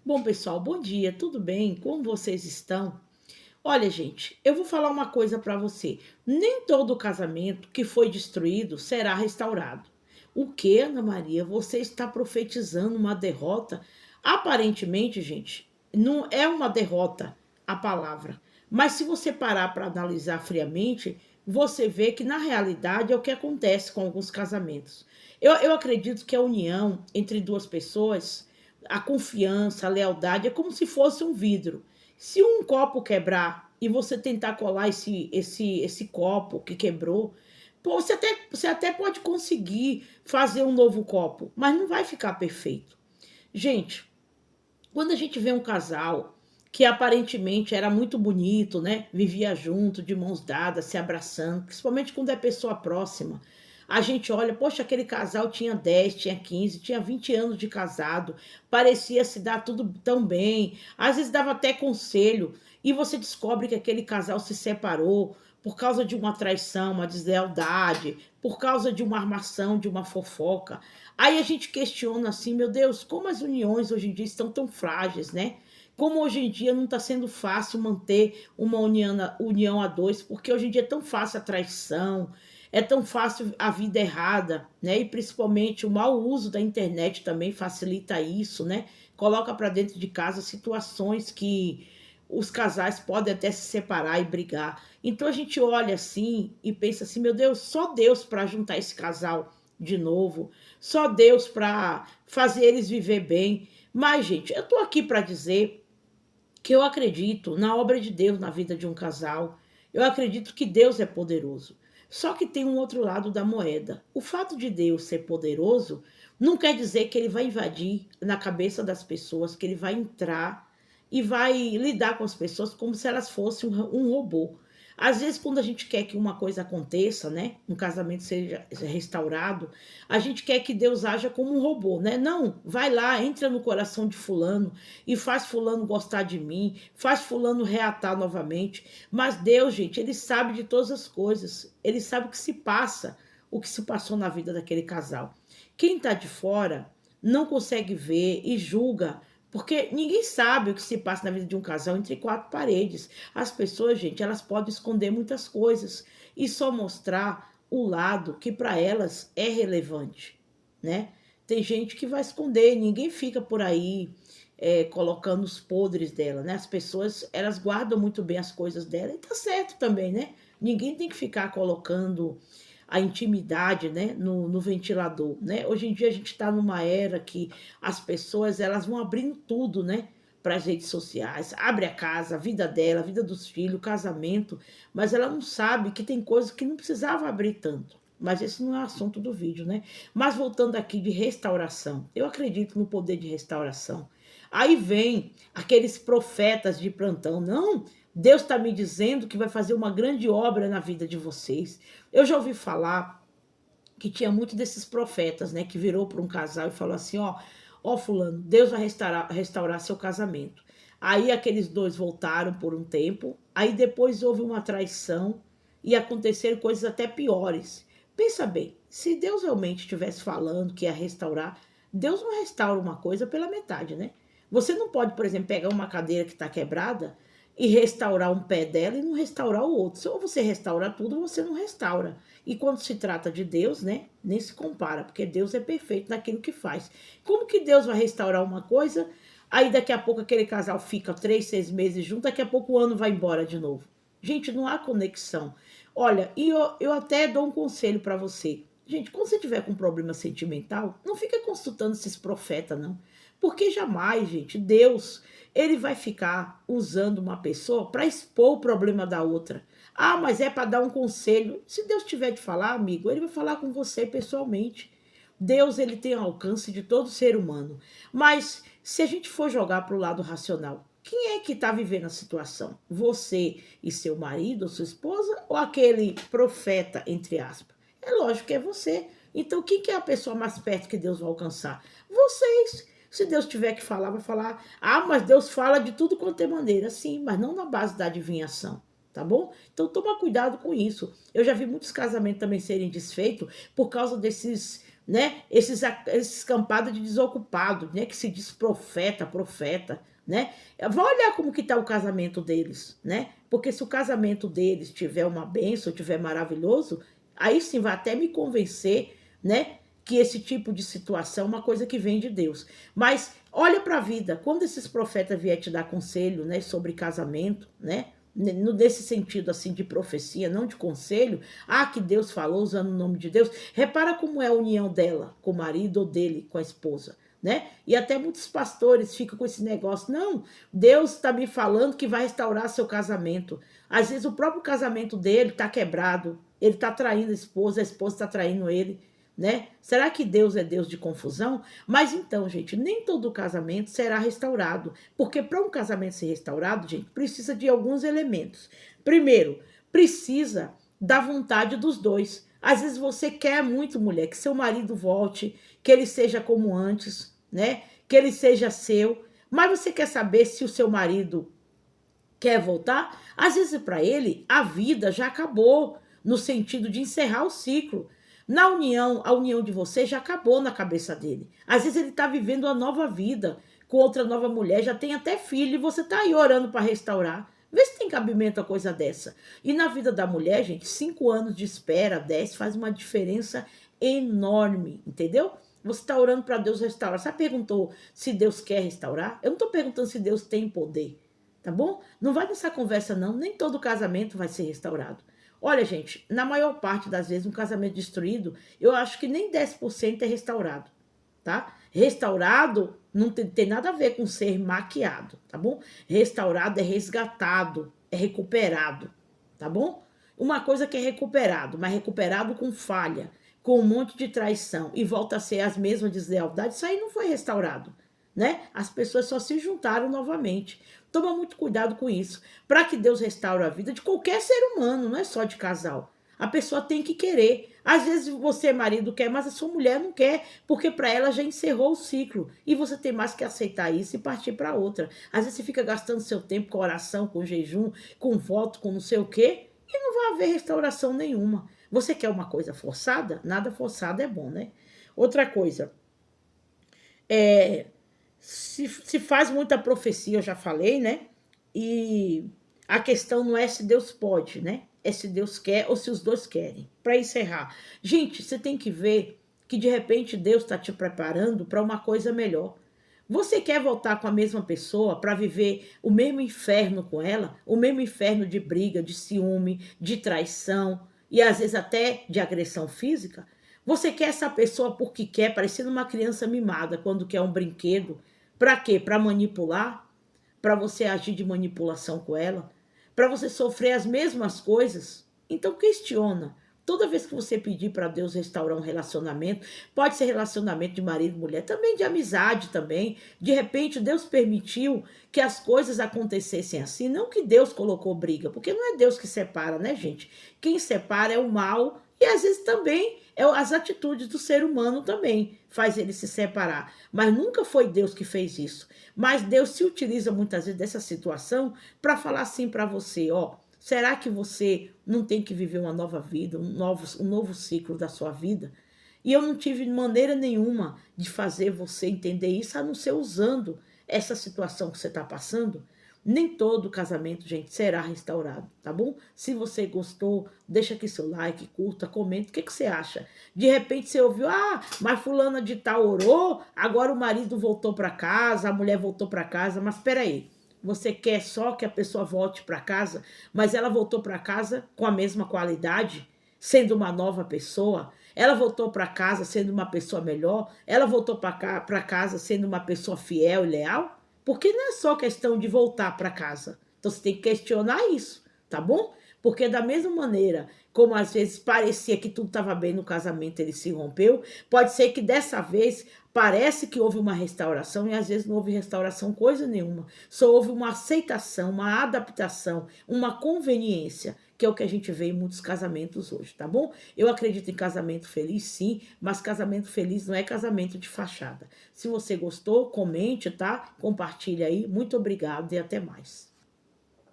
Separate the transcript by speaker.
Speaker 1: Bom, pessoal, bom dia, tudo bem? Como vocês estão? Olha, gente, eu vou falar uma coisa para você. Nem todo casamento que foi destruído será restaurado. O que, Ana Maria? Você está profetizando uma derrota? Aparentemente, gente, não é uma derrota a palavra. Mas se você parar para analisar friamente, você vê que na realidade é o que acontece com alguns casamentos. Eu acredito que a união entre duas pessoas, a confiança, a lealdade, é como se fosse um vidro. Se um copo quebrar e você tentar colar esse copo que quebrou, pô, você até pode conseguir fazer um novo copo, mas não vai ficar perfeito. Gente, quando a gente vê um casal que aparentemente era muito bonito, né? Vivia junto, de mãos dadas, se abraçando, principalmente quando é pessoa próxima. A gente olha, poxa, aquele casal tinha 10, tinha 15, tinha 20 anos de casado, parecia se dar tudo tão bem, às vezes dava até conselho, e você descobre que aquele casal se separou por causa de uma traição, uma deslealdade, por causa de uma armação, de uma fofoca. Aí a gente questiona assim, meu Deus, como as uniões hoje em dia estão tão frágeis, né? Como hoje em dia não está sendo fácil manter uma união a dois, porque hoje em dia é tão fácil a traição, é tão fácil a vida errada, né? E principalmente o mau uso da internet também facilita isso, né? Coloca para dentro de casa situações que os casais podem até se separar e brigar. Então a gente olha assim e pensa assim, meu Deus, só Deus para juntar esse casal de novo, só Deus para fazer eles viver bem. Mas, gente, eu tô aqui para dizer que eu acredito na obra de Deus na vida de um casal. Eu acredito que Deus é poderoso. Só que tem um outro lado da moeda. O fato de Deus ser poderoso não quer dizer que ele vai invadir na cabeça das pessoas, que ele vai entrar e vai lidar com as pessoas como se elas fossem um robô. Às vezes, quando a gente quer que uma coisa aconteça, né? Um casamento seja restaurado, a gente quer que Deus haja como um robô, né? Não, vai lá, entra no coração de fulano e faz fulano gostar de mim, faz fulano reatar novamente. Mas Deus, gente, ele sabe de todas as coisas. Ele sabe o que se passa, o que se passou na vida daquele casal. Quem está de fora não consegue ver e julga, porque ninguém sabe o que se passa na vida de um casal entre quatro paredes. As pessoas, gente, elas podem esconder muitas coisas e só mostrar o lado que para elas é relevante, né? Tem gente que vai esconder, ninguém fica por aí colocando os podres dela, né? As pessoas, elas guardam muito bem as coisas dela e tá certo também, né? Ninguém tem que ficar colocando a intimidade, né, no ventilador, né? Hoje em dia a gente está numa era que as pessoas, elas vão abrindo tudo, né, para as redes sociais, abre a casa, a vida dela, a vida dos filhos, o casamento, mas ela não sabe que tem coisas que não precisava abrir tanto. Mas esse não é o assunto do vídeo, né? Mas voltando aqui de restauração, eu acredito no poder de restauração. Aí vem aqueles profetas de plantão, não, Deus está me dizendo que vai fazer uma grande obra na vida de vocês. Eu já ouvi falar que tinha muito desses profetas, né, que virou para um casal e falou assim, ó fulano, Deus vai restaurar seu casamento. Aí aqueles dois voltaram por um tempo, aí depois houve uma traição e aconteceram coisas até piores. Pensa bem, se Deus realmente estivesse falando que ia restaurar, Deus não restaura uma coisa pela metade, né? Você não pode, por exemplo, pegar uma cadeira que está quebrada e restaurar um pé dela e não restaurar o outro. Se ou você restaura tudo, ou você não restaura. E quando se trata de Deus, né, nem se compara, porque Deus é perfeito naquilo que faz. Como que Deus vai restaurar uma coisa, aí daqui a pouco aquele casal fica 3, 6 meses junto, daqui a pouco o ano vai embora de novo? Gente, não há conexão. Olha, e eu até dou um conselho para você. Gente, quando você tiver com problema sentimental, não fica consultando esses profetas, não. Porque jamais, gente, Deus, ele vai ficar usando uma pessoa para expor o problema da outra. Ah, mas é para dar um conselho. Se Deus tiver de falar, amigo, ele vai falar com você pessoalmente. Deus, ele tem alcance de todo ser humano. Mas se a gente for jogar para o lado racional, quem é que está vivendo a situação? Você e seu marido ou sua esposa ou aquele profeta, entre aspas? É lógico que é você. Então, quem que é a pessoa mais perto que Deus vai alcançar? Vocês. Se Deus tiver que falar, vai falar. Ah, mas Deus fala de tudo quanto é maneira. Sim, mas não na base da adivinhação. Tá bom? Então toma cuidado com isso. Eu já vi muitos casamentos também serem desfeitos por causa desses né? Esses campadas de desocupado, né? Que se diz profeta, profeta, né? Vai olhar como que tá o casamento deles, né? Porque se o casamento deles tiver uma bênção, tiver maravilhoso, aí sim vai até me convencer, né? Que esse tipo de situação é uma coisa que vem de Deus. Mas olha para a vida, quando esses profetas vier te dar conselho, né, sobre casamento, né? Nesse sentido assim de profecia, não de conselho, que Deus falou usando o nome de Deus. Repara como é a união dela com o marido ou dele com a esposa, né? E até muitos pastores ficam com esse negócio, não, Deus está me falando que vai restaurar seu casamento. Às vezes o próprio casamento dele está quebrado, ele está traindo a esposa está traindo ele, né? Será que Deus é Deus de confusão? Mas então, gente, nem todo casamento será restaurado, porque para um casamento ser restaurado, gente, precisa de alguns elementos. Primeiro, precisa da vontade dos dois. Às vezes você quer muito, mulher, que seu marido volte, que ele seja como antes, né? Que ele seja seu, mas você quer saber se o seu marido quer voltar? Às vezes para ele a vida já acabou, no sentido de encerrar o ciclo. Na união, a união de vocês já acabou na cabeça dele. Às vezes ele está vivendo uma nova vida com outra nova mulher, já tem até filho e você está aí orando para restaurar. Vê se tem cabimento a coisa dessa. E na vida da mulher, gente, 5 anos de espera, 10, faz uma diferença enorme, entendeu? Você está orando para Deus restaurar. Você perguntou se Deus quer restaurar? Eu não estou perguntando se Deus tem poder, tá bom? Não vai nessa conversa não, nem todo casamento vai ser restaurado. Olha, gente, na maior parte das vezes um casamento destruído, eu acho que nem 10% é restaurado, tá? Restaurado não tem nada a ver com ser maquiado, tá bom? Restaurado é resgatado, é recuperado, tá bom? Uma coisa que é recuperado, mas recuperado com falha, com um monte de traição e volta a ser as mesmas deslealdades, isso aí não foi restaurado, né? As pessoas só se juntaram novamente. Toma muito cuidado com isso, para que Deus restaure a vida de qualquer ser humano, não é só de casal. A pessoa tem que querer. Às vezes você, marido, quer, mas a sua mulher não quer, porque para ela já encerrou o ciclo. E você tem mais que aceitar isso e partir para outra. Às vezes você fica gastando seu tempo com oração, com jejum, com voto, com não sei o quê, e não vai haver restauração nenhuma. Você quer uma coisa forçada? Nada forçado é bom, né? Outra coisa, é, se faz muita profecia, eu já falei, né? E a questão não é se Deus pode, né? É se Deus quer ou se os dois querem. Para encerrar, gente, você tem que ver que de repente Deus está te preparando para uma coisa melhor. Você quer voltar com a mesma pessoa para viver o mesmo inferno com ela? O mesmo inferno de briga, de ciúme, de traição e às vezes até de agressão física? Você quer essa pessoa porque quer, parecendo uma criança mimada quando quer um brinquedo? Para quê? Para manipular? Para você agir de manipulação com ela? Para você sofrer as mesmas coisas? Então questiona. Toda vez que você pedir para Deus restaurar um relacionamento, pode ser relacionamento de marido e mulher, também de amizade também. De repente Deus permitiu que as coisas acontecessem assim, não que Deus colocou briga, porque não é Deus que separa, né, gente? Quem separa é o mal e às vezes também as atitudes do ser humano também faz ele se separar. Mas nunca foi Deus que fez isso. Mas Deus se utiliza muitas vezes dessa situação para falar assim para você, ó, será que você não tem que viver uma nova vida, um novo ciclo da sua vida? E eu não tive maneira nenhuma de fazer você entender isso, a não ser usando essa situação que você está passando. Nem todo casamento, gente, será restaurado, tá bom? Se você gostou, deixa aqui seu like, curta, comenta. O que você acha? De repente você ouviu, mas fulana de tal orou, agora o marido voltou para casa, a mulher voltou para casa, mas espera aí. Você quer só que a pessoa volte para casa, mas ela voltou para casa com a mesma qualidade, sendo uma nova pessoa? Ela voltou para casa sendo uma pessoa melhor? Ela voltou para casa sendo uma pessoa fiel e leal? Porque não é só questão de voltar para casa. Então você tem que questionar isso, tá bom? Porque da mesma maneira como às vezes parecia que tudo estava bem no casamento, ele se rompeu, pode ser que dessa vez parece que houve uma restauração e às vezes não houve restauração coisa nenhuma. Só houve uma aceitação, uma adaptação, uma conveniência, que é o que a gente vê em muitos casamentos hoje, tá bom? Eu acredito em casamento feliz, sim, mas casamento feliz não é casamento de fachada. Se você gostou, comente, tá? Compartilha aí. Muito obrigado e até mais.